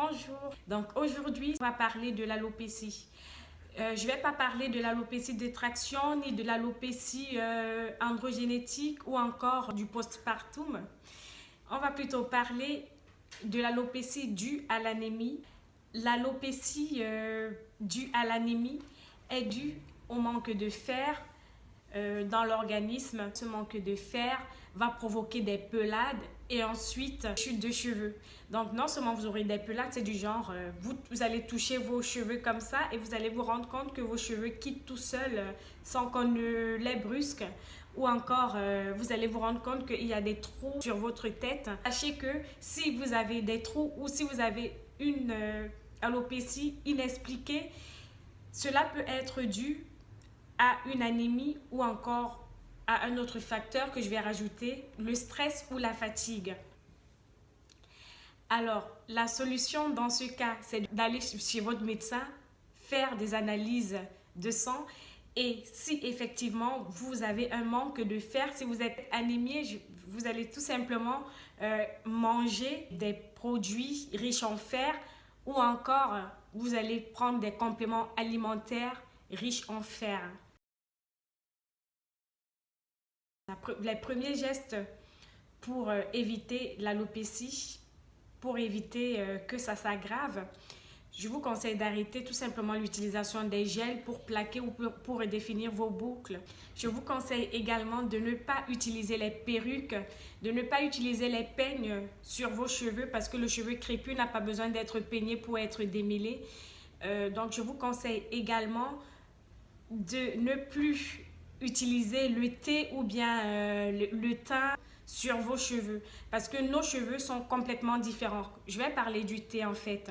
Bonjour, donc aujourd'hui on va parler de l'alopécie. Je ne vais pas parler de l'alopécie de traction ni de l'alopécie androgénétique ou encore du postpartum. On va plutôt parler de l'alopécie due à l'anémie. L'alopécie due à l'anémie est due au manque de fer dans l'organisme. Ce manque de fer va provoquer des pelades et ensuite chute de cheveux. Donc non seulement vous aurez des pelades, c'est du genre vous allez toucher vos cheveux comme ça et vous allez vous rendre compte que vos cheveux quittent tout seuls sans qu'on ne les brusque, ou encore vous allez vous rendre compte qu'il y a des trous sur votre tête. Sachez que si vous avez des trous ou si vous avez une alopécie inexpliquée, cela peut être dû à une anémie ou encore à un autre facteur que je vais rajouter, le stress ou la fatigue. Alors, la solution dans ce cas, c'est d'aller chez votre médecin, faire des analyses de sang, et si effectivement vous avez un manque de fer, si vous êtes anémié, vous allez tout simplement manger des produits riches en fer, ou encore vous allez prendre des compléments alimentaires riches en fer. Les premiers gestes pour éviter l'alopécie, pour éviter que ça s'aggrave, je vous conseille d'arrêter tout simplement l'utilisation des gels pour plaquer ou pour redéfinir vos boucles. Je vous conseille également de ne pas utiliser les perruques, de ne pas utiliser les peignes sur vos cheveux parce que le cheveu crépus n'a pas besoin d'être peigné pour être démêlé. Donc je vous conseille également de ne plus utiliser le thé ou bien le thym sur vos cheveux parce que nos cheveux sont complètement différents. Je vais parler du thé en fait.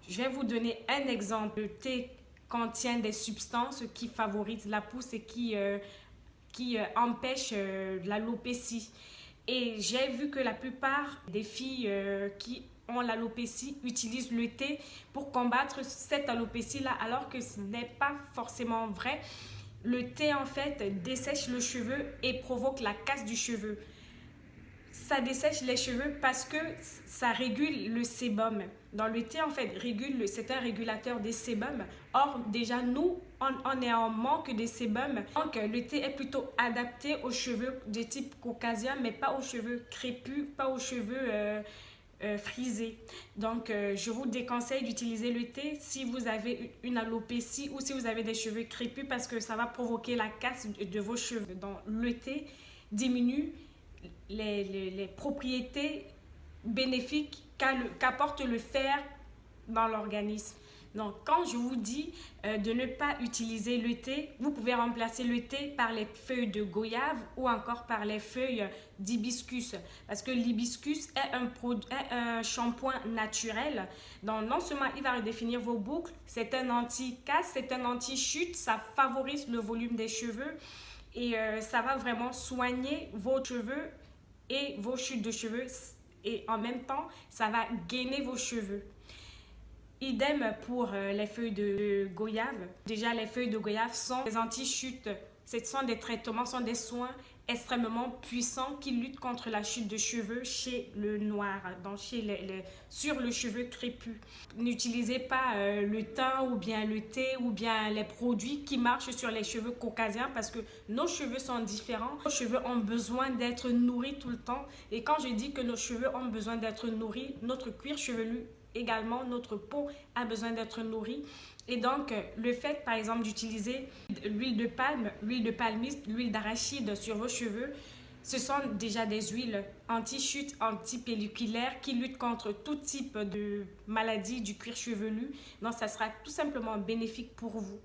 Je vais vous donner un exemple. Le thé contient des substances qui favorisent la pousse et qui empêchent l'alopécie. Et j'ai vu que la plupart des filles qui ont l'alopécie utilisent le thé pour combattre cette alopécie-là, alors que ce n'est pas forcément vrai. Le thé, en fait, dessèche le cheveu et provoque la casse du cheveu. Ça dessèche les cheveux parce que ça régule le sébum. Dans le thé, en fait, c'est un régulateur des sébums. Or, déjà, nous, on est en manque de sébum. Donc, le thé est plutôt adapté aux cheveux de type caucasien, mais pas aux cheveux crépus, pas aux cheveux frisés. Donc, je vous déconseille d'utiliser le thé si vous avez une alopécie ou si vous avez des cheveux crépus parce que ça va provoquer la casse de vos cheveux. Donc, le thé diminue les propriétés bénéfiques qu'apporte le fer dans l'organisme. Donc, quand je vous dis de ne pas utiliser le thé, vous pouvez remplacer le thé par les feuilles de goyave ou encore par les feuilles d'hibiscus. Parce que l'hibiscus est un shampoing naturel. Donc, non seulement il va redéfinir vos boucles, c'est un anti-casse, c'est un anti-chute, ça favorise le volume des cheveux et ça va vraiment soigner vos cheveux et vos chutes de cheveux et en même temps, ça va gainer vos cheveux. Idem pour les feuilles de goyave. Déjà, les feuilles de goyave sont des anti-chutes. Ce sont des traitements, sont des soins extrêmement puissants qui luttent contre la chute de cheveux chez le noir, donc sur le cheveu crépus. N'utilisez pas le thym ou bien le thé ou bien les produits qui marchent sur les cheveux caucasiens parce que nos cheveux sont différents. Nos cheveux ont besoin d'être nourris tout le temps. Et quand je dis que nos cheveux ont besoin d'être nourris, notre cuir chevelu également, notre peau a besoin d'être nourrie. Et donc, le fait, par exemple, d'utiliser l'huile de palme, l'huile de palmiste, l'huile d'arachide sur vos cheveux, ce sont déjà des huiles anti-chute, anti-pelliculaires qui luttent contre tout type de maladie du cuir chevelu. Donc, ça sera tout simplement bénéfique pour vous.